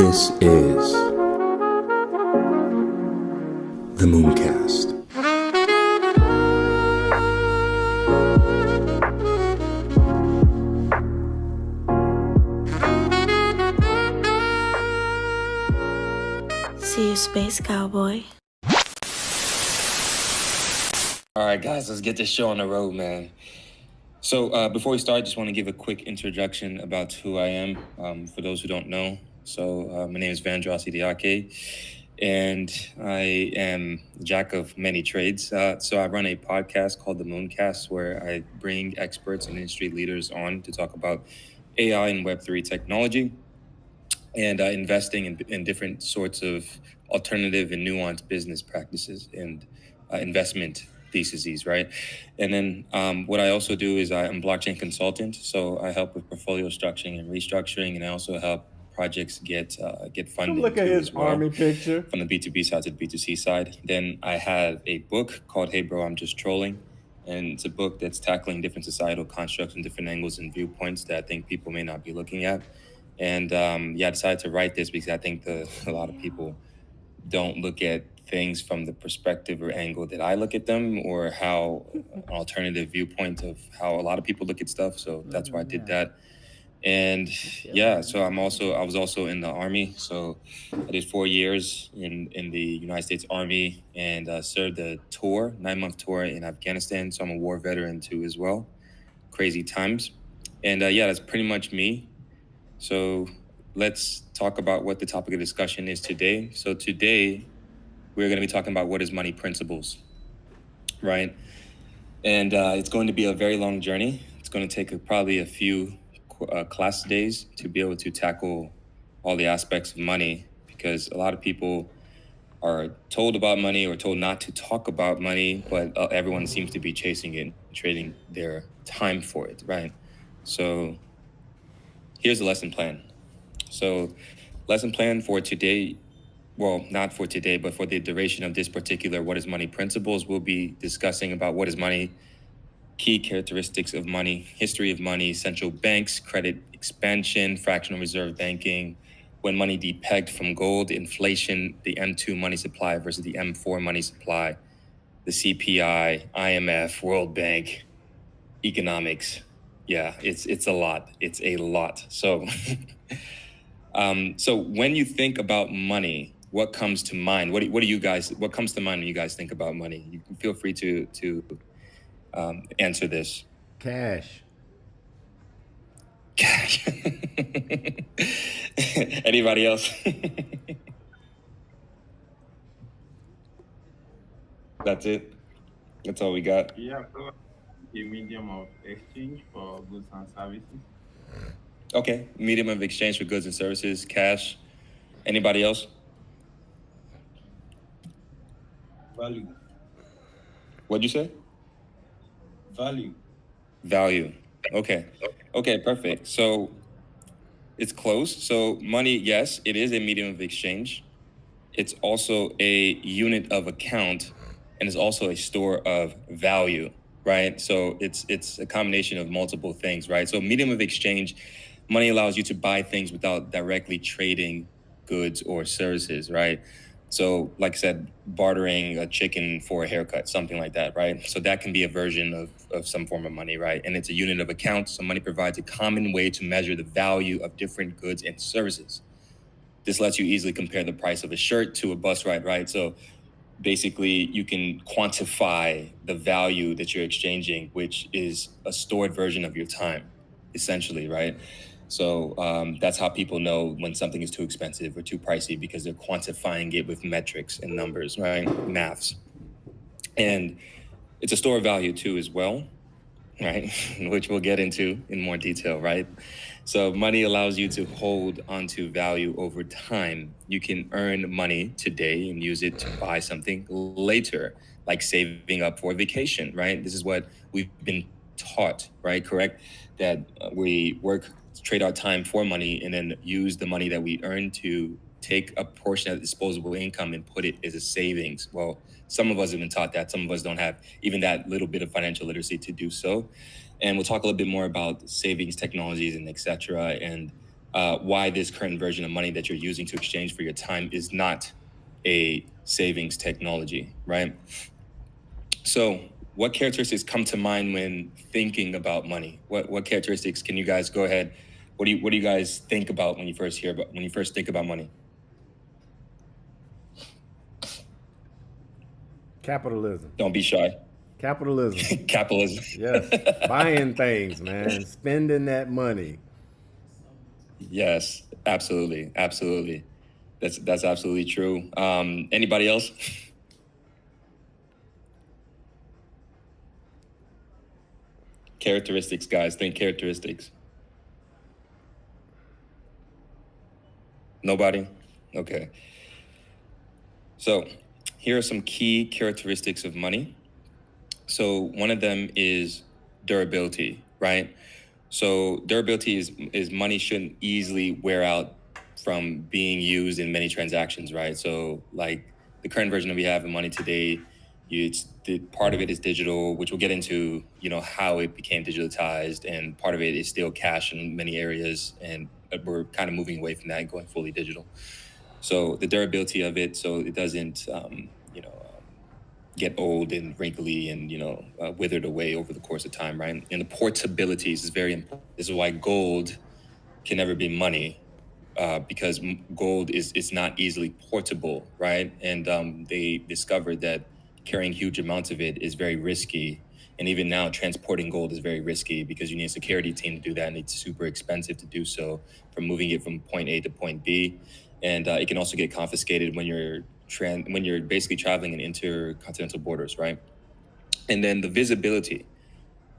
This is the Mooncast. See you, space cowboy. All right, guys, let's get this show on the road, man. So before we start, I just want to give a quick introduction about who I am, for those who don't know. So my name is Vandross Idiake, and I am a jack of many trades. So I run a podcast called The Mooncast, where I bring experts and industry leaders on to talk about AI and Web3 technology and investing in different sorts of alternative and nuanced business practices and investment theses, right? And then what I also do is I'm a blockchain consultant, so I help with portfolio structuring and restructuring, and I also help projects get funding Look at too his as well, army picture. from the B2B side to the B2C side. Then I have a book called Hey Bro, I'm Just Trolling. And it's a book that's tackling different societal constructs and different angles and viewpoints that I think people may not be looking at. And I decided to write this because I think a lot of people don't look at things from the perspective or angle that I look at them, or how an alternative viewpoint of how a lot of people look at stuff. So that's why I did that. And so I was also in the Army. So I did 4 years in the United States Army and served a 9-month tour in Afghanistan. So I'm a war veteran too as well. Crazy times. And that's pretty much me. So let's talk about what the topic of discussion is today. So today we're going to be talking about what is money principles, right? And it's going to be a very long journey. It's going to take probably a few class days to be able to tackle all the aspects of money, because a lot of people are told about money or told not to talk about money, but everyone seems to be chasing it and trading their time for it, right? So here's the lesson plan. So lesson plan for today, well, not for today, but for the duration of this particular What is Money principles, we'll be discussing about what is money, key characteristics of money, history of money, central banks, credit expansion, fractional reserve banking, when money depegged from gold, inflation, the M2 money supply versus the M4 money supply, the CPI, IMF, World Bank, economics. Yeah, it's a lot. It's a lot. So so when you think about money, what comes to mind? What comes to mind when you guys think about money? You can feel free to answer this. Cash. Cash. Anybody else? That's it. That's all we got. Yeah, so a medium of exchange for goods and services. Okay, medium of exchange for goods and services, cash. Anybody else? Value. What'd you say? Value. Value. Okay, perfect. So it's close. So money, yes, it is a medium of exchange. It's also a unit of account, and it's also a store of value, right? So it's a combination of multiple things, right? So medium of exchange, money allows you to buy things without directly trading goods or services, right? So like I said, bartering a chicken for a haircut, something like that, right? So that can be a version of some form of money, right? And it's a unit of account. So money provides a common way to measure the value of different goods and services. This lets you easily compare the price of a shirt to a bus ride, right? So basically, you can quantify the value that you're exchanging, which is a stored version of your time, essentially, right? So that's how people know when something is too expensive or too pricey, because they're quantifying it with metrics and numbers, right? Maths. And it's a store of value too as well, right? Which we'll get into in more detail, right? So money allows you to hold onto value over time. You can earn money today and use it to buy something later, like saving up for a vacation, right? This is what we've been taught, right? Correct? That we trade our time for money, and then use the money that we earn to take a portion of disposable income and put it as a savings. Well, some of us have been taught that. Some of us don't have even that little bit of financial literacy to do so. And we'll talk a little bit more about savings technologies and et cetera, and why this current version of money that you're using to exchange for your time is not a savings technology, right? So, what characteristics come to mind when thinking about money? What characteristics can you guys go ahead? What do you guys think about when you first think about money? Capitalism. Don't be shy. Capitalism. Capitalism. Yes. Buying things, man. Spending that money. Yes, absolutely, absolutely. That's absolutely true. Anybody else? Characteristics, guys. Think characteristics. Nobody? Okay. So here are some key characteristics of money. So one of them is durability, right? So durability is money shouldn't easily wear out from being used in many transactions, right? So like the current version that we have of money today, part of it is digital, which we'll get into, how it became digitalized, and part of it is still cash in many areas, and we're kind of moving away from that and going fully digital. So the durability of it, so it doesn't, get old and wrinkly and withered away over the course of time, right? And the portability is very important. This is why gold can never be money, because gold is not easily portable, right? And they discovered that carrying huge amounts of it is very risky. And even now, transporting gold is very risky because you need a security team to do that, and it's super expensive to do so, from moving it from point A to point B. And it can also get confiscated when you're basically traveling in intercontinental borders, right? And then the visibility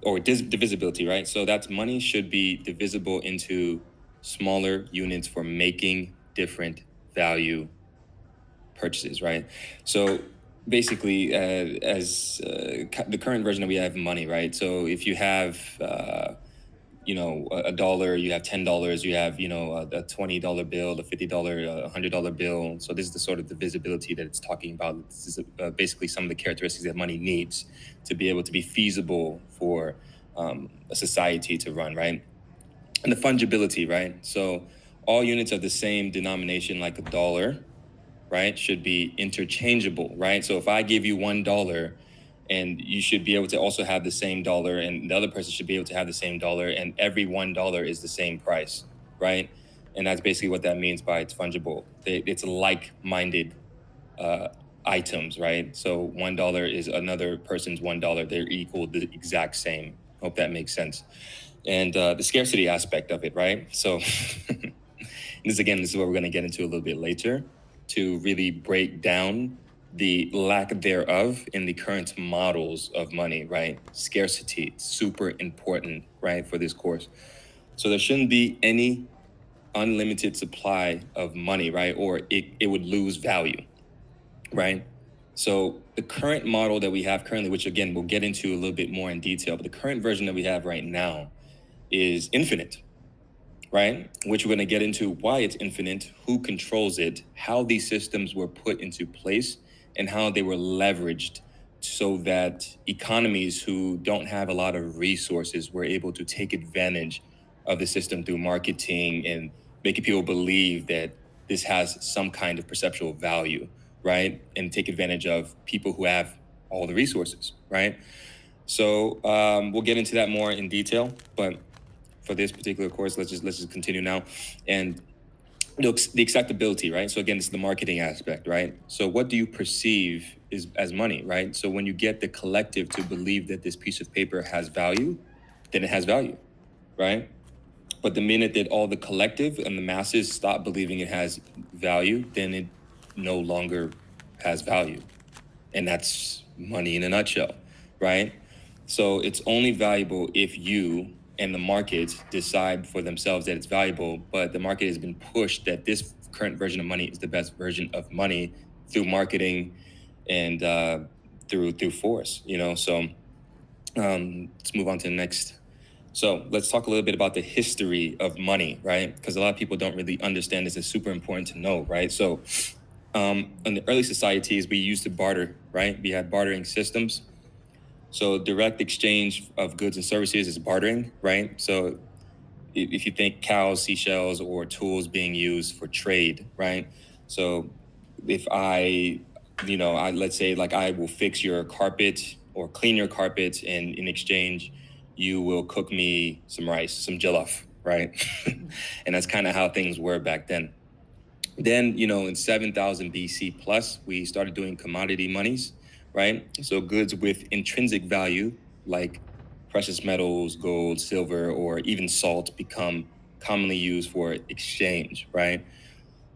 or divisibility, right? So that's money should be divisible into smaller units for making different value purchases, right? So basically, the current version that we have of money, right? So if you have, a dollar, you have $10, you have, a $20 bill, a $50, a $100 bill. So this is the sort of the visibility that it's talking about. This is basically some of the characteristics that money needs to be able to be feasible for a society to run, right? And the fungibility, right? So all units of the same denomination, like a dollar, right, should be interchangeable, right? So if I give you $1, and you should be able to also have the same dollar, and the other person should be able to have the same dollar, and every $1 is the same price, right? And that's basically what that means by it's fungible. It's like-minded items, right? So $1 is another person's $1. They're equal, the exact same. Hope that makes sense. And the scarcity aspect of it, right? So this is what we're going to get into a little bit later, to really break down the lack thereof in the current models of money, right? Scarcity, super important, right, for this course. So there shouldn't be any unlimited supply of money, right? Or it would lose value, right? So the current model that we have currently, which again, we'll get into a little bit more in detail, but the current version that we have right now is infinite, right? Which we're going to get into why it's infinite, who controls it, how these systems were put into place, and how they were leveraged so that economies who don't have a lot of resources were able to take advantage of the system through marketing and making people believe that this has some kind of perceptual value, right? And take advantage of people who have all the resources, right? So we'll get into that more in detail, but for this particular course, let's just continue now. And the acceptability, right? So again, it's the marketing aspect, right? So what do you perceive is as money, right? So when you get the collective to believe that this piece of paper has value, then it has value, right? But the minute that all the collective and the masses stop believing it has value, then it no longer has value. And that's money in a nutshell, right? So it's only valuable if you and the market decide for themselves that it's valuable, but the market has been pushed that this current version of money is the best version of money through marketing and through force, So let's move on to the next. So let's talk a little bit about the history of money, right? Because a lot of people don't really understand this. It's super important to know, right? So in the early societies, we used to barter, right? We had bartering systems. So direct exchange of goods and services is bartering, right? So if you think cows, seashells, or tools being used for trade, right? So if I let's say like I will fix your carpet or clean your carpet, and in exchange, you will cook me some rice, some jollof, right? And that's kind of how things were back then. Then, in 7,000 BC plus, we started doing commodity monies, right? So goods with intrinsic value, like precious metals, gold, silver, or even salt, become commonly used for exchange, right?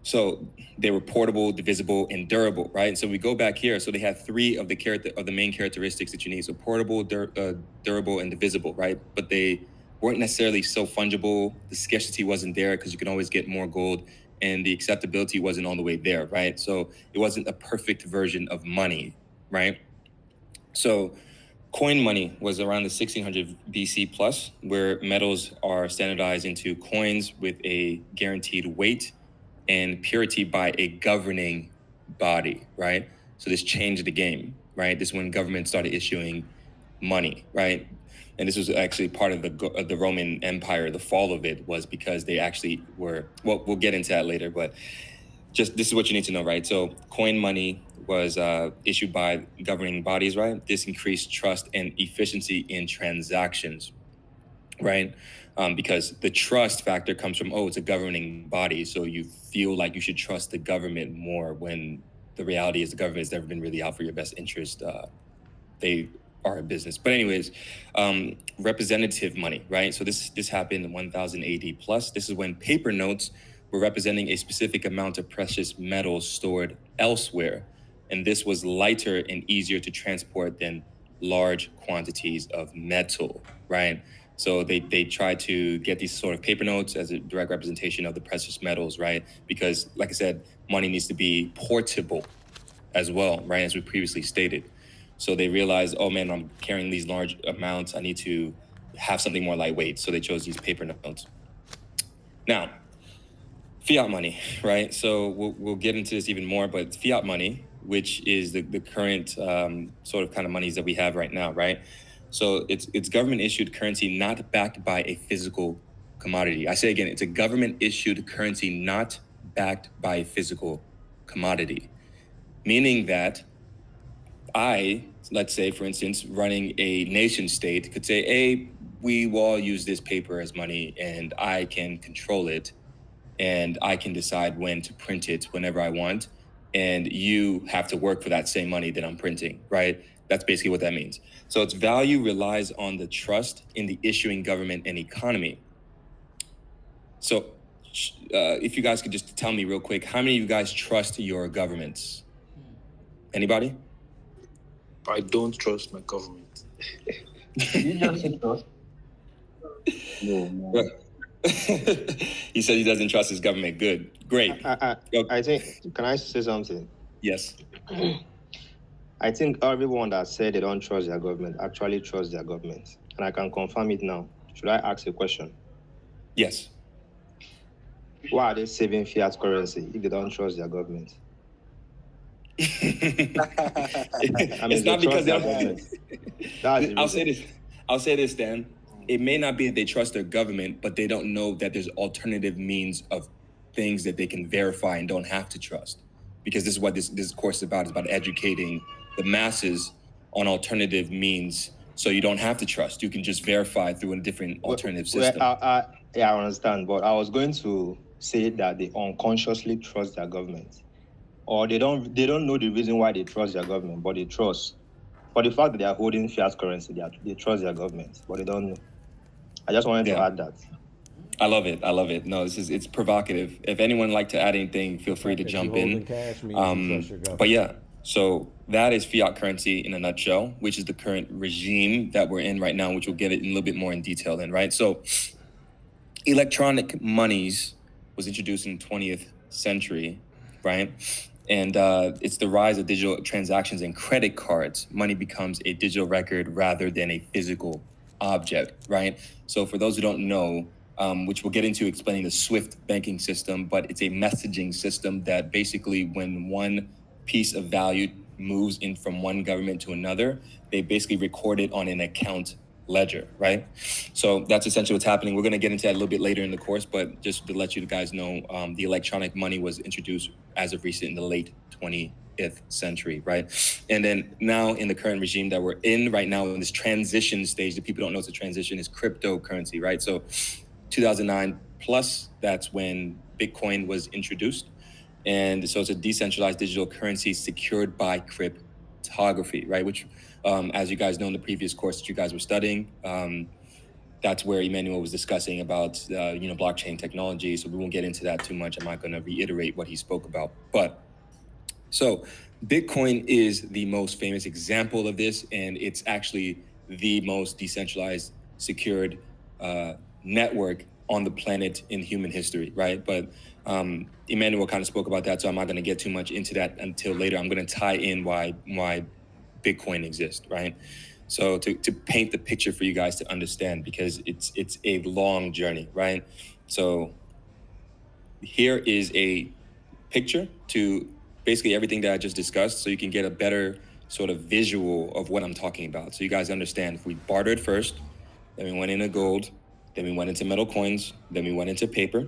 So they were portable, divisible, and durable, right? So we go back here. So they have three of the main characteristics that you need. So portable, durable, and divisible, right? But they weren't necessarily so fungible. The scarcity wasn't there because you can always get more gold, and the acceptability wasn't all the way there, right? So it wasn't a perfect version of money, right? So coin money was around the 1600 BC plus, where metals are standardized into coins with a guaranteed weight and purity by a governing body, right? So this changed the game, right? This is when government started issuing money, right? And this was actually part of the Roman Empire. The fall of it was because they actually were. Well, we'll get into that later, but just this is what you need to know, right? So coin money was issued by governing bodies, right? This increased trust and efficiency in transactions, right? Because the trust factor comes from, oh, it's a governing body, so you feel like you should trust the government more, when the reality is the government has never been really out for your best interest. They are a business. But anyways, representative money, right? So this happened in 1000 AD plus. This is when paper notes were representing a specific amount of precious metals stored elsewhere. And this was lighter and easier to transport than large quantities of metal, right? So they try to get these sort of paper notes as a direct representation of the precious metals, right? Because, like I said, money needs to be portable as well, right? As we previously stated. So they realized, oh man, I'm carrying these large amounts. I need to have something more lightweight. So they chose these paper notes. Now, fiat money, right? So we'll get into this even more, but fiat money, which is the current sort of kind of monies that we have right now, right? So it's government issued currency not backed by a physical commodity. I say again, it's a government issued currency not backed by a physical commodity, meaning that let's say, for instance, running a nation state, could say, hey, we will all use this paper as money, and I can control it, and I can decide when to print it whenever I want. And you have to work for that same money that I'm printing, right? That's basically what that means. So its value relies on the trust in the issuing government and economy. So if you guys could just tell me real quick, how many of you guys trust your governments? Anybody? I don't trust my government. You just say trust. No, man. He said he doesn't trust his government. Good. Great. I think, can I say something? Yes. I think everyone that said they don't trust their government actually trusts their government. And I can confirm it now. Should I ask a question? Yes. Why are they saving fiat currency if they don't trust their government? It's not because I'll say this, Dan. It may not be that they trust their government, but they don't know that there's alternative means of things that they can verify and don't have to trust. Because this is what this course is about. It's about educating the masses on alternative means, so you don't have to trust. You can just verify through a different alternative system. Yeah, I understand, but I was going to say that they unconsciously trust their government, or they don't know the reason why they trust their government, but they trust. For the fact that they are holding fiat currency, they trust their government, but they don't know. I just wanted to add that. I love it. No, it's provocative. If anyone would like to add anything, feel free to jump in. But yeah, so that is fiat currency in a nutshell, which is the current regime that we're in right now, which we'll get it in a little bit more in detail in, right? So electronic monies was introduced in the 20th century, right? And it's the rise of digital transactions and credit cards. Money becomes a digital record rather than a physical object, right? So for those who don't know, which we'll get into explaining the SWIFT banking system, but it's a messaging system that basically when one piece of value moves in from one government to another, they basically record it on an account ledger, right? So that's essentially what's happening. We're going to get into that a little bit later in the course, but just to let you guys know, the electronic money was introduced as of recent in the late 20th century, right? And then now in the current regime that we're in right now in this transition stage, that people don't know it's a transition, is cryptocurrency, right? So 2009 plus, that's when Bitcoin was introduced. And so it's a decentralized digital currency secured by cryptography, right? Which, as you guys know in the previous course that you guys were studying, that's where Emmanuel was discussing about, blockchain technology. So we won't get into that too much. I'm not going to reiterate what he spoke about. But so Bitcoin is the most famous example of this, and it's actually the most decentralized, secured network on the planet in human history, right? But Emmanuel kind of spoke about that, so I'm not going to get too much into that until later. I'm going to tie in why Bitcoin exists, right? So to paint the picture for you guys to understand, because it's a long journey, right? So here is a picture to basically everything that I just discussed, so you can get a better sort of visual of what I'm talking about. So you guys understand, if we bartered first, then we went into gold, then we went into metal coins, then we went into paper,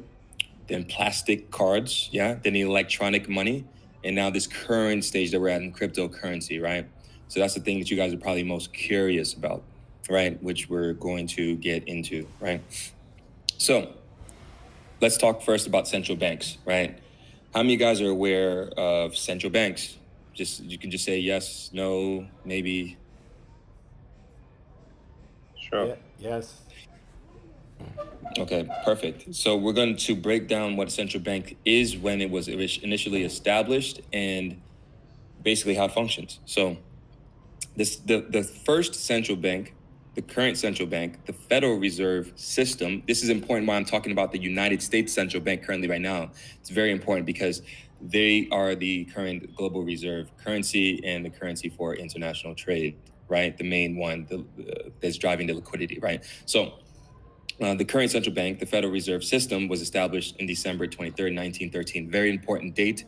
then plastic cards, then electronic money, and now this current stage that we're at in cryptocurrency, right? So that's the thing that you guys are probably most curious about, right? Which we're going to get into, right? So let's talk first about central banks, right? How many of you guys are aware of central banks? You can just say yes, no, maybe. Sure. Yeah, yes. Okay, perfect. So we're going to break down what a central bank is, when it was initially established, and basically how it functions. So the first central bank, the current central bank, the Federal Reserve System. This is important why I'm talking about the United States Central Bank currently right now. It's very important because they are the current global reserve currency and the currency for international trade, right? The main one that's driving the liquidity, right? So the current central bank, the Federal Reserve System, was established in December 23rd, 1913. Very important date.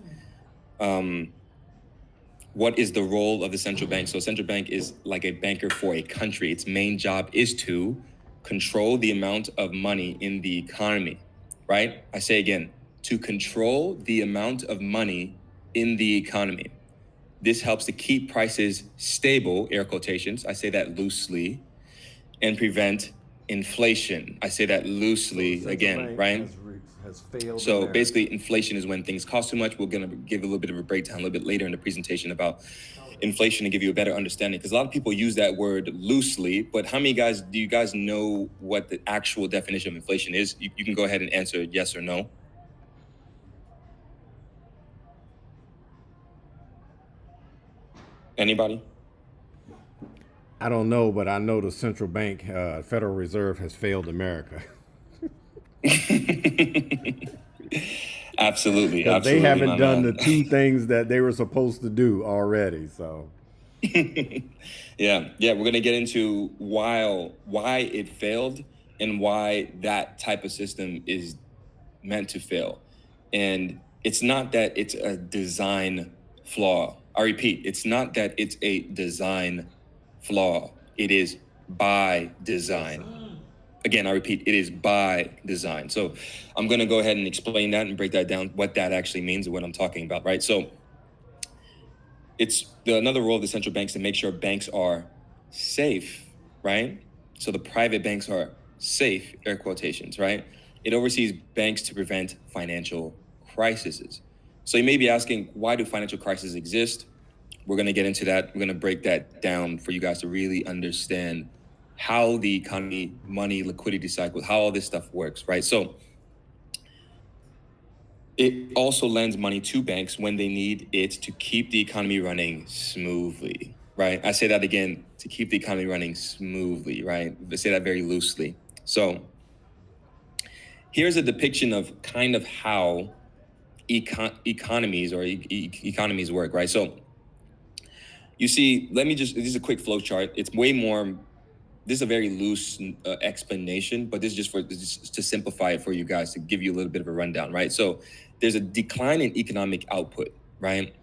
What is the role of the central bank? So a central bank is like a banker for a country. Its main job is to control the amount of money in the economy, right? I say again, to control the amount of money in the economy. This helps to keep prices stable, air quotations, I say that loosely, and prevent inflation. I say that loosely again, right? Has failed. So America. basically, inflation is when things cost too much. We're going to give a little bit of a breakdown a little bit later in the presentation about inflation to give you a better understanding, because a lot of people use that word loosely. But how many guys do you guys know what the actual definition of inflation is? You can go ahead and answer yes or no. Anybody? I don't know, but I know the central bank, Federal Reserve, has failed America. Absolutely, Because they absolutely, haven't my done man. the two things that they were supposed to do already. So Yeah, we're gonna get into why it failed and why that type of system is meant to fail. And it's not that it's a design flaw. I repeat, it's not that it's a design flaw. It is by design. Again, I repeat, it is by design. So I'm going to go ahead and explain that and break that down, what that actually means and what I'm talking about, right? So it's another role of the central banks to make sure banks are safe, right? So the private banks are safe, air quotations, right? It oversees banks to prevent financial crises. So you may be asking, why do financial crises exist? We're going to get into that. We're going to break that down for you guys to really understand how the economy, money, liquidity cycle, how all this stuff works, right? So it also lends money to banks when they need it to keep the economy running smoothly, right? I say that again, to keep the economy running smoothly, right? I say that very loosely. So here's a depiction of kind of how economies work, right? So you see, this is a quick flow chart. It's way more, this is a very loose explanation, but this is just to simplify it for you guys, to give you a little bit of a rundown, right? So there's a decline in economic output, right?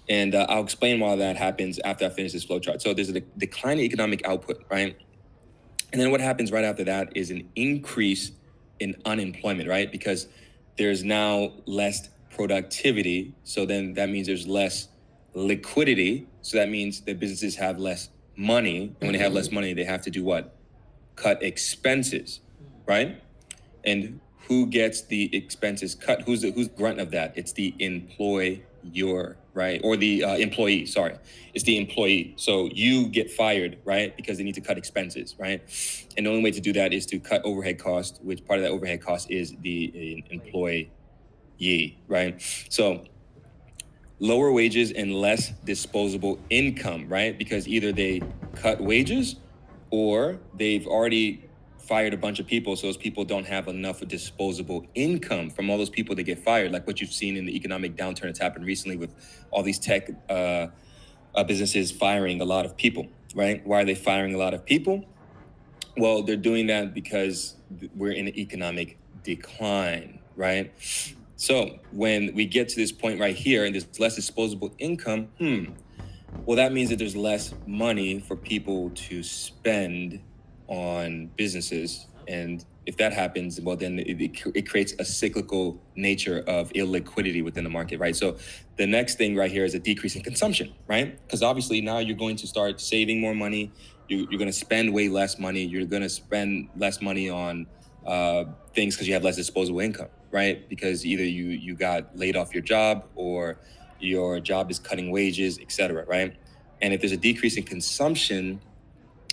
And I'll explain why that happens after I finish this flow chart. So there's a decline in economic output, right? And then what happens right after that is an increase in unemployment, right? Because there's now less productivity. So then that means there's less liquidity. So that means that businesses have less money. And when they have less money, they have to do what? Cut expenses, right? And who gets the expenses cut? Who's grunt of that? It's the employer, right? Or the employee, sorry. It's the employee. So you get fired, right? Because they need to cut expenses, right? And the only way to do that is to cut overhead cost, which part of that overhead cost is the employee, right? So lower wages and less disposable income, right? Because either they cut wages or they've already fired a bunch of people, so those people don't have enough disposable income from all those people that get fired, like what you've seen in the economic downturn that's happened recently with all these tech businesses firing a lot of people, right? Why are they firing a lot of people? Well, they're doing that because we're in an economic decline, right? So when we get to this point right here and there's less disposable income, well, that means that there's less money for people to spend on businesses. And if that happens, well, then it creates a cyclical nature of illiquidity within the market, right? So the next thing right here is a decrease in consumption, right? Because obviously now you're going to start saving more money. You're going to spend way less money. You're going to spend less money on things because you have less disposable income, right? Because either you got laid off your job or your job is cutting wages, et cetera, right? And if there's a decrease in consumption,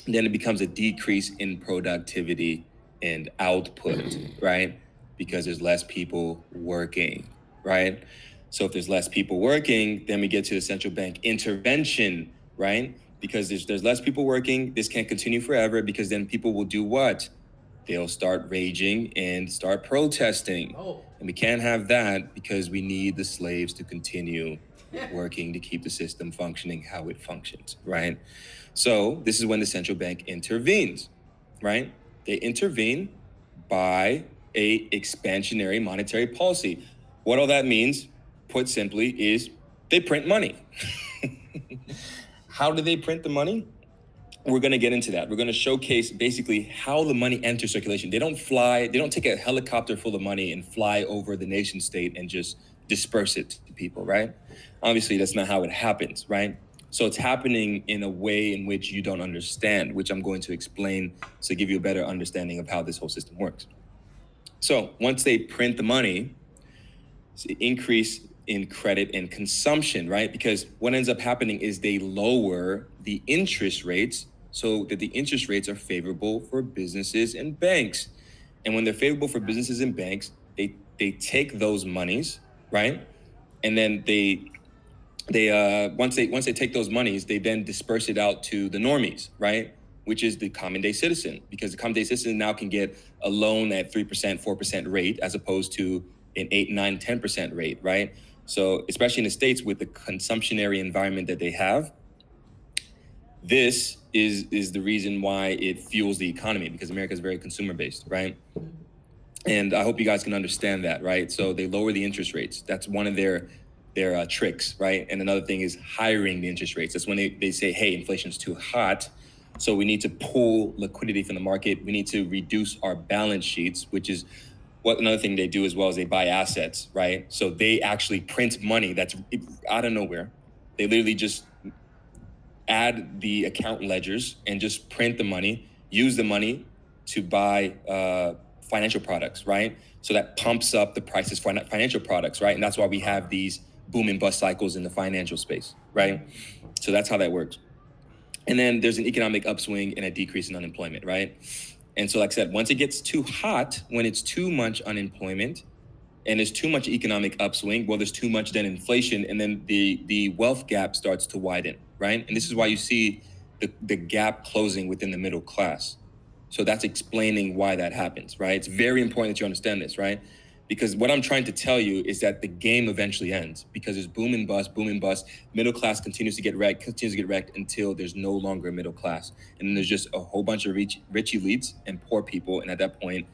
then it becomes a decrease in productivity and output, right? Because there's less people working, right? So if there's less people working, then we get to the central bank intervention, right? Because there's less people working, this can't continue forever because then people will do what? They'll start raging and start protesting. And we can't have that because we need the slaves to continue working to keep the system functioning how it functions, right? So this is when the central bank intervenes, right? They intervene by a expansionary monetary policy. What all that means, put simply, is they print money. How do they print the money? We're going to get into that. We're going to showcase basically how the money enters circulation. They don't take a helicopter full of money and fly over the nation state and just disperse it to people, right? Obviously, that's not how it happens, right? So it's happening in a way in which you don't understand, which I'm going to explain to give you a better understanding of how this whole system works. So once they print the money, it's an increase in credit and consumption, right? Because what ends up happening is they lower the interest rates so that the interest rates are favorable for businesses and banks. And when they're favorable for businesses and banks, they take those monies, right? And then once they take those monies, they then disperse it out to the normies, right? Which is the common day citizen, because the common day citizen now can get a loan at 3%, 4% rate, as opposed to an 8, 9, 10% rate, right? So especially in the States with the consumptionary environment that they have, this is the reason why it fuels the economy, because America is very consumer based, right? And I hope you guys can understand that, right? So they lower the interest rates. That's one of their tricks, right? And another thing is hiring the interest rates. That's when they say, hey, inflation's too hot, so we need to pull liquidity from the market. We need to reduce our balance sheets, which is what another thing they do as well is they buy assets, right? So they actually print money that's out of nowhere. They literally just add the account ledgers and just print the money, use the money to buy financial products, right? So that pumps up the prices for financial products, right? And that's why we have these boom and bust cycles in the financial space, right? So that's how that works. And then there's an economic upswing and a decrease in unemployment, right? And so like I said, once it gets too hot, when it's too much unemployment and there's too much economic upswing, well, there's too much then inflation, and then the wealth gap starts to widen, right? And this is why you see the gap closing within the middle class. So that's explaining why that happens, right? It's very important that you understand this, right? Because what I'm trying to tell you is that the game eventually ends, because there's boom and bust, middle class continues to get wrecked until there's no longer a middle class. And then there's just a whole bunch of rich elites and poor people. And at that point,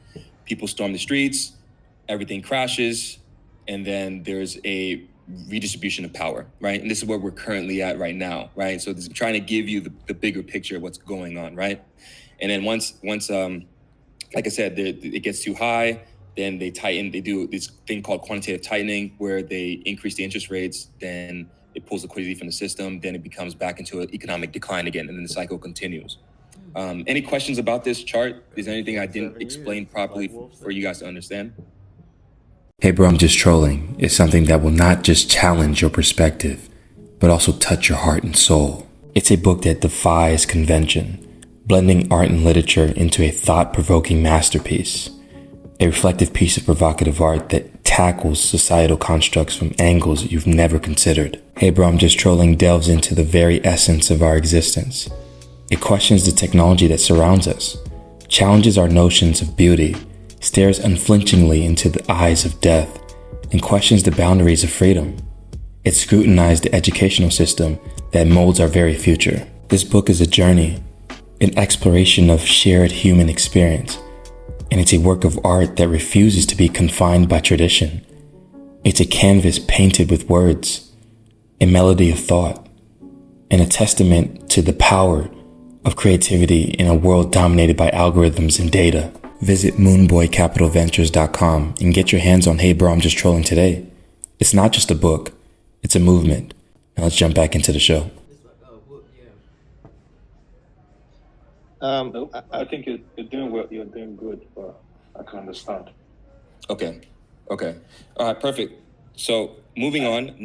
people storm the streets, everything crashes, and then there's a redistribution of power, right? And this is where we're currently at right now, right? So I'm trying to give you the bigger picture of what's going on, right? And then once like I said, it gets too high, then they tighten. They do this thing called quantitative tightening, where they increase the interest rates. Then it pulls liquidity from the system. Then it becomes back into an economic decline again, and then the cycle continues. Any questions about this chart? Is there anything I didn't explain properly for you guys to understand? Hey bro, I'm just trolling is something that will not just challenge your perspective, but also touch your heart and soul. It's a book that defies convention, blending art and literature into a thought-provoking masterpiece. A reflective piece of provocative art that tackles societal constructs from angles you've never considered. Hey bro, I'm just trolling delves into the very essence of our existence. It questions the technology that surrounds us, challenges our notions of beauty, stares unflinchingly into the eyes of death, and questions the boundaries of freedom. It scrutinized the educational system that molds our very future. This book is a journey, an exploration of shared human experience, and it's a work of art that refuses to be confined by tradition. It's a canvas painted with words, a melody of thought, and a testament to the power of creativity in a world dominated by algorithms and data. Visit moonboycapitalventures.com and get your hands on Hey Bro, I'm Just Trolling today. It's not just a book, it's a movement. Now let's jump back into the show. I think you're doing well. You're doing good, but I can understand. Okay. All right, perfect. So moving on.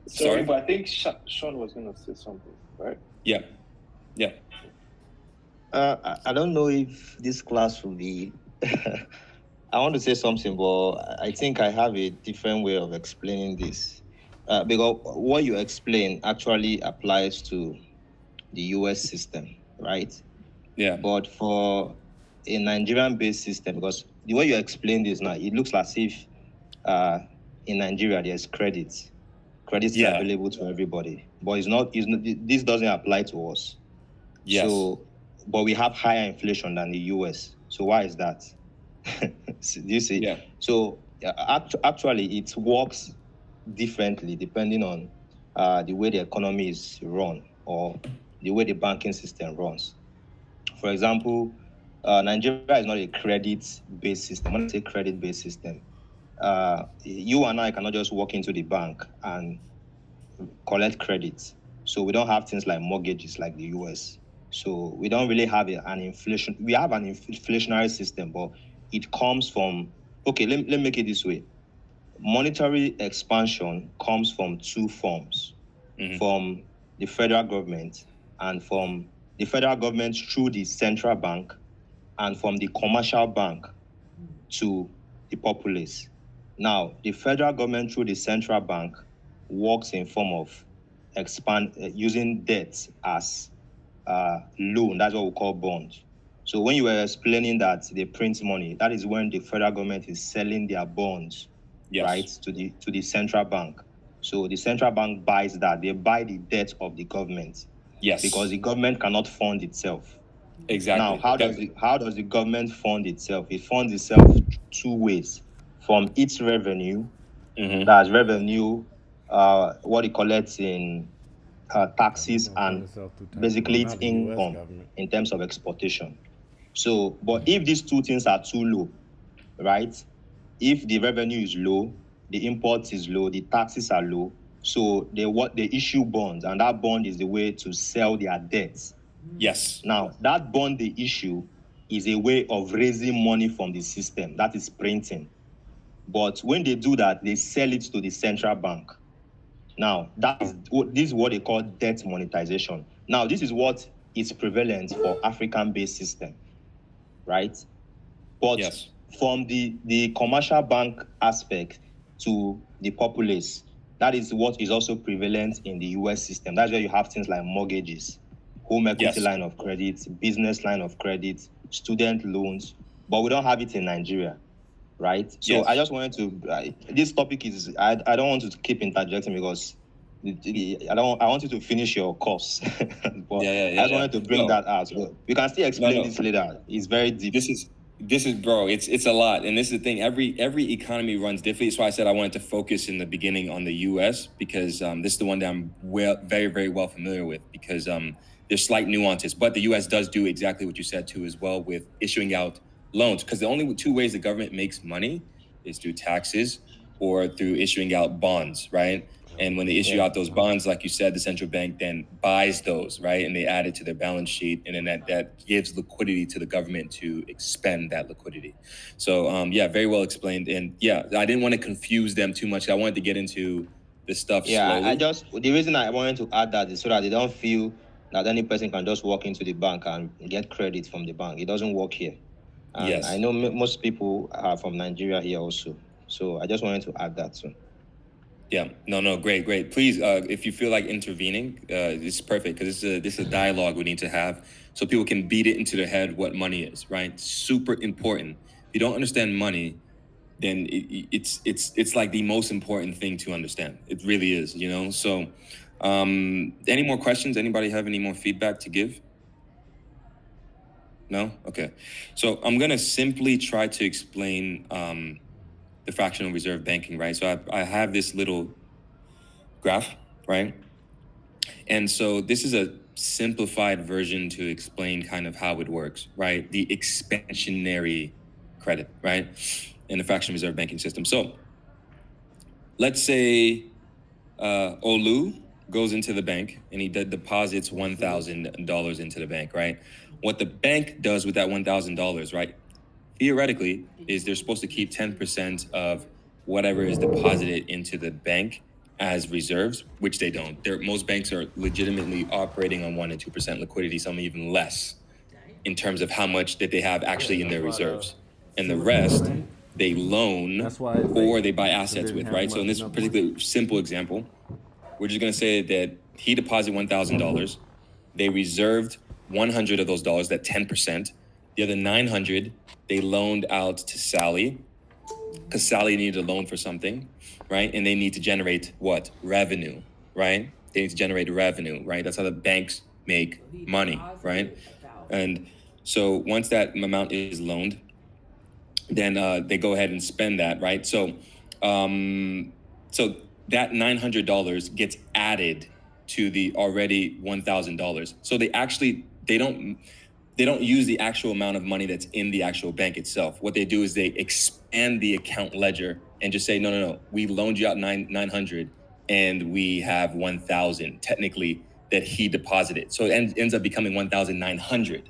Sorry, but I think Sean was going to say something, right? Yeah. I don't know if this class will be. I want to say something, but I think I have a different way of explaining this. Because what you explain actually applies to the US system, right? Yeah. But for a Nigerian-based system, because the way you explain this now, it looks as if in Nigeria there's credits. Credits are available to everybody, but it's not. This doesn't apply to us. Yes. So, but we have higher inflation than the US. So why is that? Do you see? Yeah. So actually, it works differently depending on the way the economy is run or the way the banking system runs. For example, Nigeria is not a credit-based system. When I say credit-based system, you and I cannot just walk into the bank and collect credit. So we don't have things like mortgages like the US. So we don't really have an inflation. We have an inflationary system, but it comes from, okay, let me make it this way. Monetary expansion comes from two forms, from the federal government and from the federal government through the central bank and from the commercial bank to the populace. Now, the federal government through the central bank works in form of using debt as loan. That's what we call bond. So when you were explaining that they print money, that is when the federal government is selling their bonds, right, to the central bank. So the central bank buys that. They buy the debt of the government. Yes. Because the government cannot fund itself. Exactly. Now, how does the government fund itself? It funds itself two ways: from its revenue, that's revenue, what it collects in taxes, and basically its income in terms of exportation. So, but if these two things are too low, right? If the revenue is low, the import is low, the taxes are low, so they issue bonds, and that bond is the way to sell their debts. Yes. Now, that bond they issue is a way of raising money from the system. That is printing. But when they do that, they sell it to the central bank. Now, this is what they call debt monetization. Now, this is what is prevalent for African-based system, right? But from the commercial bank aspect to the populace, that is what is also prevalent in the US system. That's where you have things like mortgages, home equity line of credit, business line of credit, student loans, but we don't have it in Nigeria, right? So I just wanted to, this topic is, I don't want to keep interjecting because I want you to finish your course. But I just wanted to bring that out. So we can still explain this later. It's very deep. This is bro, it's a lot. And this is the thing, every economy runs differently. That's why I said I wanted to focus in the beginning on the US, because this is the one that I'm very, very well familiar with, because There's slight nuances, but the U.S. does do exactly what you said too as well with issuing out loans, because the only two ways the government makes money is through taxes or through issuing out bonds, right? And when they issue out those bonds, like you said, the central bank then buys those, right? And they add it to their balance sheet, and then that gives liquidity to the government to expend that liquidity. So yeah, very well explained. And yeah, I didn't want to confuse them too much. I wanted to get into the stuff Yeah, slowly. the reason I wanted to add that is so that they don't feel that any person can just walk into the bank and get credit from the bank. It doesn't work here. And Yes. I know most people are from Nigeria here also. So I just wanted to add that too. Yeah, no, great. Please, if you feel like intervening, this is perfect, because this is a dialogue we need to have, so people can beat it into their head what money is, right? Super important. If you don't understand money, then it's like the most important thing to understand. It really is, you know. So, any more questions? Anybody have any more feedback to give? No? Okay. So I'm gonna simply try to explain the fractional reserve banking, right? So I have this little graph, right? And so this is a simplified version to explain kind of how it works, right? The expansionary credit, right? In the fractional reserve banking system. So let's say Olu goes into the bank and he deposits $1,000 into the bank, right? What the bank does with that $1,000, right? Theoretically, is they're supposed to keep 10% of whatever is deposited into the bank as reserves, which they don't. Most banks are legitimately operating on 1% and 2% liquidity, some even less, in terms of how much that they have actually in their reserves. And the rest, they loan or they buy assets with, right? So in this particular simple example, we're just going to say that he deposited $1,000. They reserved 100 of those dollars, that 10%. The other 900, they loaned out to Sally, because Sally needed a loan for something, right? And they need to generate what? Revenue, right? They need to generate revenue, right? That's how the banks make money, right? And so once that amount is loaned, then they go ahead and spend that, right? So that $900 gets added to the already $1,000. So they don't use the actual amount of money that's in the actual bank itself. What they do is they expand the account ledger and just say, no, we loaned you out 900 and we have 1,000 technically that he deposited. So it ends up becoming 1,900.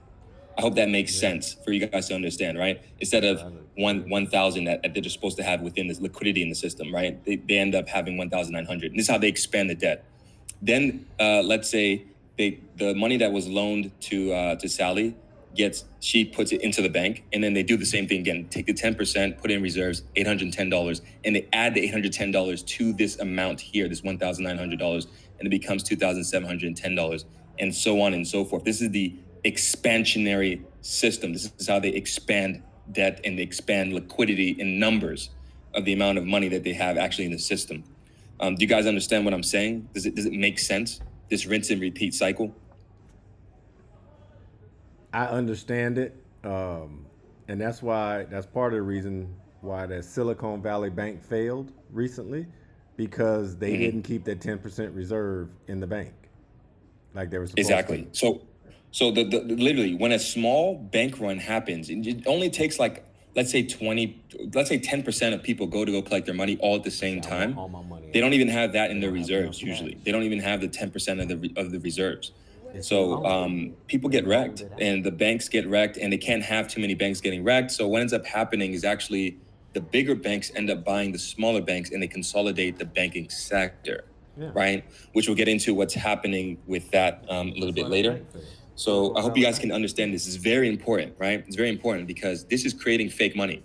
I hope that makes sense for you guys to understand, right? Instead of 1,000 that they're just supposed to have within this liquidity in the system, right? They end up having 1,900. And this is how they expand the debt. Then let's say the money that was loaned to Sally she puts it into the bank, and then they do the same thing again. Take the 10%, put in reserves, $810, and they add the $810 to this amount here, this $1,900, and it becomes $2,710, and so on and so forth. This is the expansionary system. This is how they expand debt and they expand liquidity in numbers of the amount of money that they have actually in the system. Do you guys understand what I'm saying? Does it make sense? This rinse and repeat cycle? I understand it, and that's part of the reason why that Silicon Valley Bank failed recently, because they didn't keep that 10% reserve in the bank like they were supposed Exactly. to. So the literally when a small bank run happens, it only takes like let's say 10% of people go collect their money all at the same time. All my money. They don't even have that in their reserves usually. They don't even have the 10% of the reserves. So people get wrecked, and the banks get wrecked, and they can't have too many banks getting wrecked. So what ends up happening is actually the bigger banks end up buying the smaller banks, and they consolidate the banking sector, right? Which we'll get into what's happening with that a little bit later. So I hope you guys can understand this. It's very important, right? It's very important because this is creating fake money,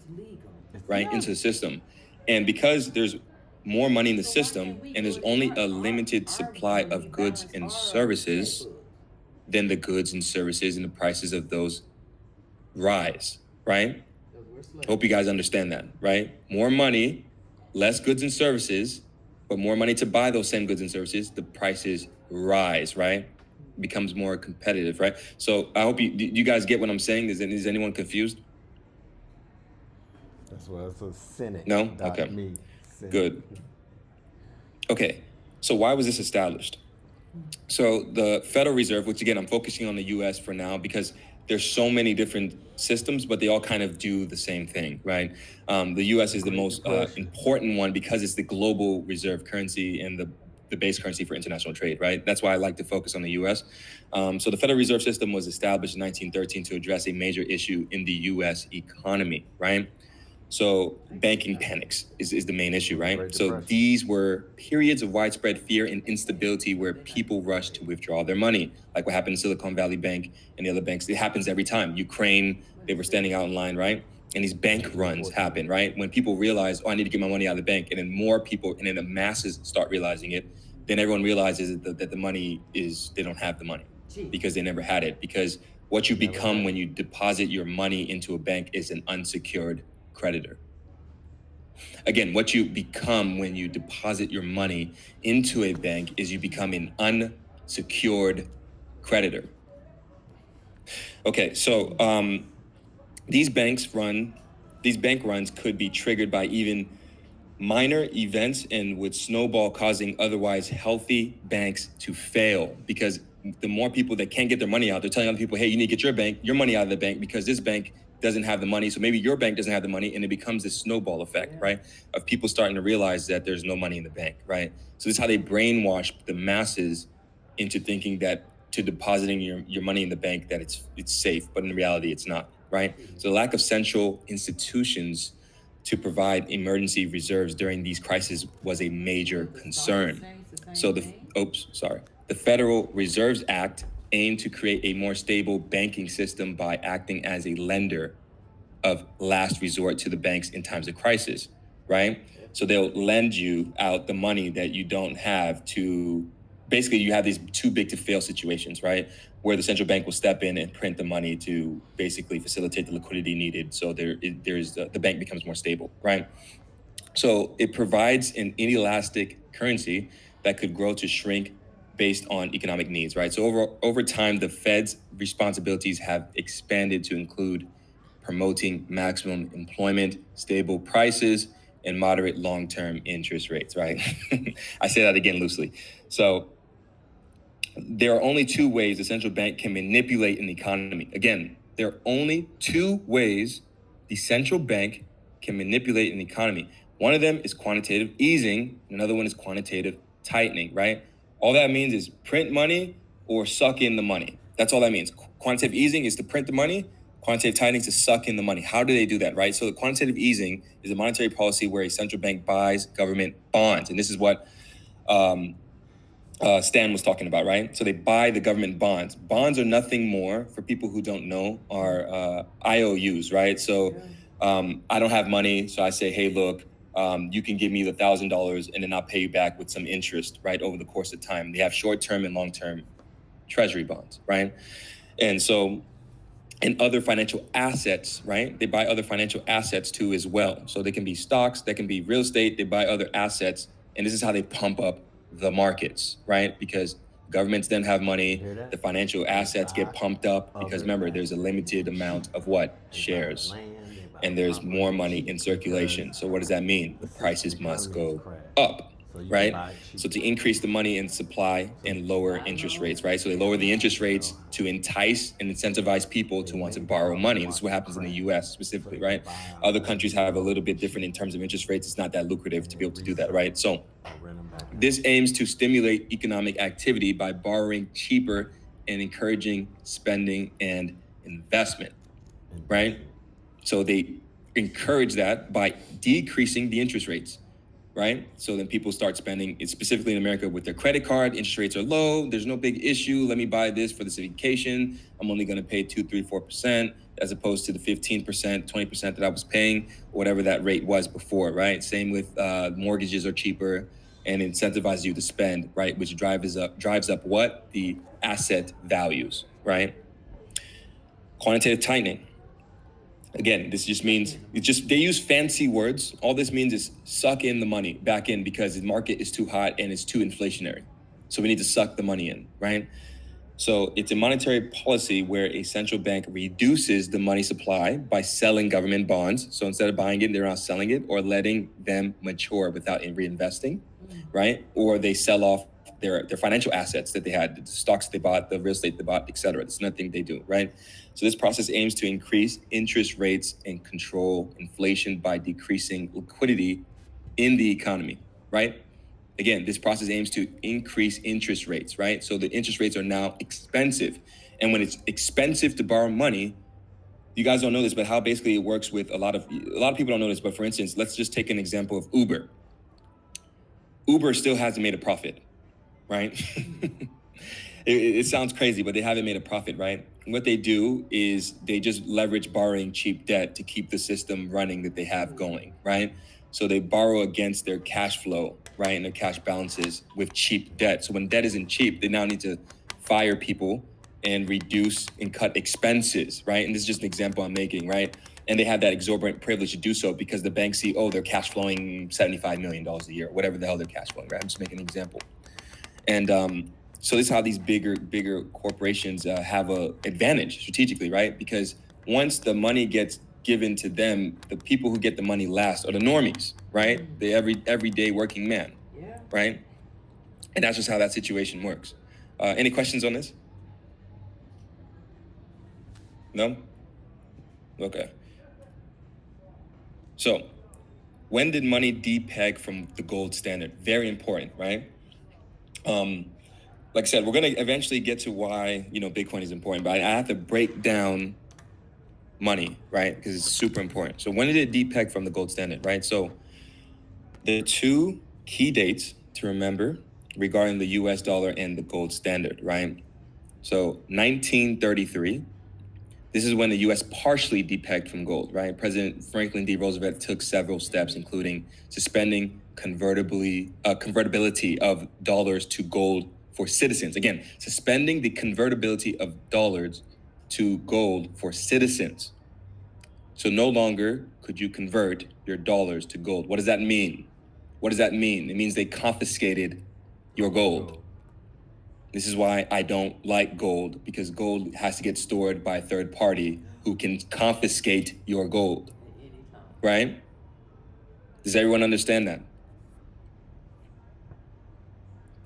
right, into the system. And because there's more money in the system and there's only a limited supply of goods and services, then the goods and services and the prices of those rise, right? Hope you guys understand that, right? More money, less goods and services, but more money to buy those same goods and services, the prices rise, right? Becomes more competitive, right? So I hope you guys get what I'm saying. Is anyone confused? That's why it's a cynic. No? Okay. Me. Good. Okay. So why was this established? So the Federal Reserve, which again, I'm focusing on the US for now because there's so many different systems, but they all kind of do the same thing, right? The US is the most important one because it's the global reserve currency and the base currency for international trade, right? That's why I like to focus on the US. So the Federal Reserve System was established in 1913 to address a major issue in the US economy, right? So banking panics is the main issue, right? So these were periods of widespread fear and instability where people rushed to withdraw their money, like what happened in Silicon Valley Bank and the other banks. It happens every time. Ukraine, they were standing out in line, right? And these bank runs happen, right? When people realize, oh, I need to get my money out of the bank, and then more people, and then the masses start realizing it, then everyone realizes that the money they don't have the money because they never had it. Because what you become when you deposit your money into a bank is an unsecured creditor. Again, what you become when you deposit your money into a bank is you become an unsecured creditor. Okay, so these bank runs could be triggered by even minor events and would snowball, causing otherwise healthy banks to fail, because the more people that can't get their money out, they're telling other people, hey, you need to get your money out of the bank because this bank doesn't have the money. So maybe your bank doesn't have the money, and it becomes this snowball effect, right? Of people starting to realize that there's no money in the bank, right? So this is how they brainwash the masses into thinking that to depositing your money in the bank that it's safe, but in reality it's not, right? So the lack of central institutions to provide emergency reserves during these crises was a major concern. So the Federal Reserves Act aimed to create a more stable banking system by acting as a lender of last resort to the banks in times of crisis, right? So they'll lend you out the money that you don't have to, basically you have these too big to fail situations, right? Where the central bank will step in and print the money to basically facilitate the liquidity needed. So the bank becomes more stable, right? So it provides an inelastic currency that could grow to shrink based on economic needs, right? So over time, the Fed's responsibilities have expanded to include promoting maximum employment, stable prices, and moderate long-term interest rates, right? I say that again loosely. So there are only two ways the central bank can manipulate an economy. Again, there are only two ways the central bank can manipulate an economy. One of them is quantitative easing, and another one is quantitative tightening, right? All that means is print money or suck in the money. That's all that means. Quantitative easing is to print the money. Quantitative tightening is to suck in the money. How do they do that, right? So the quantitative easing is a monetary policy where a central bank buys government bonds. And this is what Stan was talking about, right? So they buy the government bonds. Bonds are nothing more, for people who don't know, are IOUs, right? So I don't have money, so I say, hey, look, you can give me the $1,000 and then I'll pay you back with some interest, right, over the course of time. They have short-term and long-term treasury bonds, right? And so, and other financial assets, right? They buy other financial assets too as well. So they can be stocks, they can be real estate, they buy other assets, and this is how they pump up the markets, right? Because governments then have money, the financial assets get pumped up because remember, there's a limited amount of what? Shares. And there's more money in circulation. So what does that mean? The prices must go up, right? So to increase the money in supply and lower interest rates, right? So they lower the interest rates to entice and incentivize people to want to borrow money. This is what happens in the US specifically, right? Other countries have a little bit different in terms of interest rates. It's not that lucrative to be able to do that, right? So this aims to stimulate economic activity by borrowing cheaper and encouraging spending and investment, right? So they encourage that by decreasing the interest rates, right? So then people start spending, specifically in America, with their credit card. Interest rates are low. There's no big issue. Let me buy this for this vacation. I'm only going to pay 2, 3, 4%, as opposed to the 15%, 20% that I was paying, whatever that rate was before, right? Same with mortgages are cheaper and incentivizes you to spend, right? Which drives up what? The asset values, right? Quantitative tightening. Again, this just means they use fancy words. All this means is suck in the money back in because the market is too hot and it's too inflationary. So we need to suck the money in, right? So it's a monetary policy where a central bank reduces the money supply by selling government bonds. So instead of buying it, they're not selling it or letting them mature without reinvesting, right? Or they sell off their financial assets that they had, the stocks they bought, the real estate they bought, etc. It's nothing they do, right? So this process aims to increase interest rates and control inflation by decreasing liquidity in the economy, right? Again, this process aims to increase interest rates, right? So the interest rates are now expensive. And when it's expensive to borrow money, you guys don't know this, but how basically it works with a lot of people don't know this, but for instance, let's just take an example of Uber. Uber still hasn't made a profit, right? It sounds crazy, but they haven't made a profit, right? What they do is they just leverage borrowing cheap debt to keep the system running that they have going, right? So they borrow against their cash flow, right, and their cash balances with cheap debt. So when debt isn't cheap, they now need to fire people and reduce and cut expenses, right? And this is just an example I'm making, right? And they have that exorbitant privilege to do so because the banks see, oh, they're cash flowing $75 million a year, whatever the hell they're cash flowing, right? I'm just making an example. And so this is how these bigger corporations have a advantage strategically, right? Because once the money gets given to them, the people who get the money last are the normies, right? The everyday working man, right? And that's just how that situation works. Any questions on this? No? Okay. So when did money depeg from the gold standard? Very important, right? Like I said, we're going to eventually get to why, Bitcoin is important, but I have to break down money, right? Because it's super important. So when did it depeg from the gold standard, right? So there are two key dates to remember regarding the US dollar and the gold standard, right? So 1933, this is when the US partially depegged from gold, right? President Franklin D. Roosevelt took several steps, including suspending convertibility of dollars to gold for citizens. Again, suspending the convertibility of dollars to gold for citizens. So no longer could you convert your dollars to gold. What does that mean? What does that mean? It means they confiscated your gold. This is why I don't like gold, because gold has to get stored by a third party who can confiscate your gold, right? Does everyone understand that?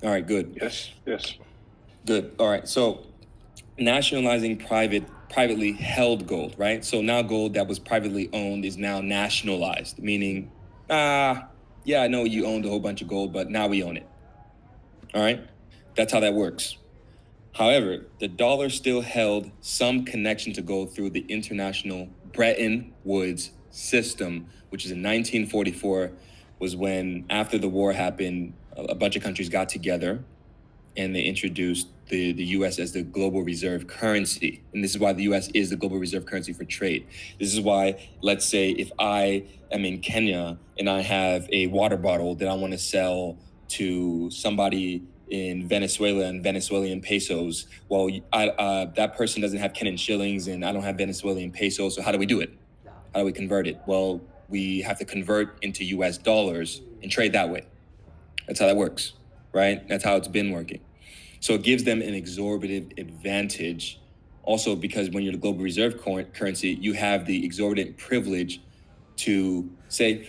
All right, good. Yes. Good. All right. So nationalizing privately held gold, right? So now gold that was privately owned is now nationalized, meaning, yeah, I know you owned a whole bunch of gold, but now we own it. All right? That's how that works. However, the dollar still held some connection to gold through the international Bretton Woods system, which is in 1944, was when, after the war happened, a bunch of countries got together and they introduced the US as the global reserve currency. And this is why the US is the global reserve currency for trade. This is why, let's say, if I am in Kenya and I have a water bottle that I want to sell to somebody in Venezuela and Venezuelan pesos, well, that person doesn't have Kenyan shillings and I don't have Venezuelan pesos, so how do we do it? How do we convert it? Well, we have to convert into US dollars and trade that way. That's how that works, right? That's how it's been working. So it gives them an exorbitant advantage. Also, because when you're the global reserve currency, you have the exorbitant privilege to say,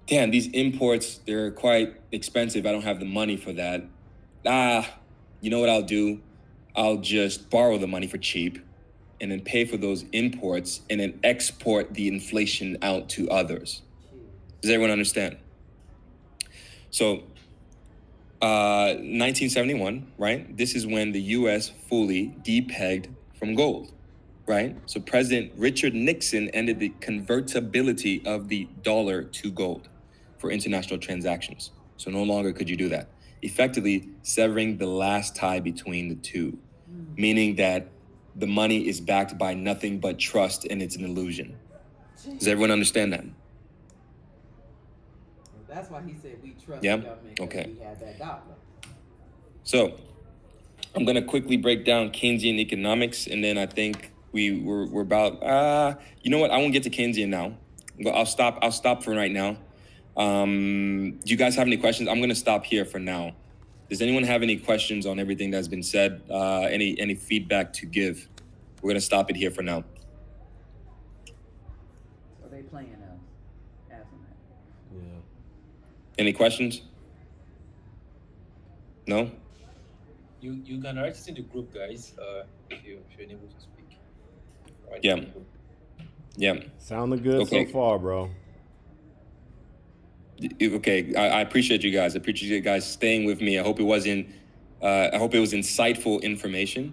damn, these imports, they're quite expensive. I don't have the money for that. You know what I'll do? I'll just borrow the money for cheap and then pay for those imports and then export the inflation out to others. Does everyone understand? So 1971, right? This is when the US fully depegged from gold, right? So President Richard Nixon ended the convertibility of the dollar to gold for international transactions. So no longer could you do that, effectively severing the last tie between the two, meaning that the money is backed by nothing but trust and it's an illusion. Does everyone understand that? That's why he said we trust Yeah? the government. Okay. We have that dollar. So I'm gonna quickly break down Keynesian economics, and then I think we're about. You know what? I won't get to Keynesian now. I'll stop for right now. Do you guys have any questions? I'm gonna stop here for now. Does anyone have any questions on everything that's been said? Any feedback to give? We're gonna stop it here for now. So they playing us. Asking that. Yeah. Any questions? No? You can write it in the group, guys. If you're unable to speak. Write it Yeah. in the group. Yeah. Sounding good Okay. so far, bro. Okay. I appreciate you guys. I appreciate you guys staying with me. I hope it wasn't. I hope it was insightful information.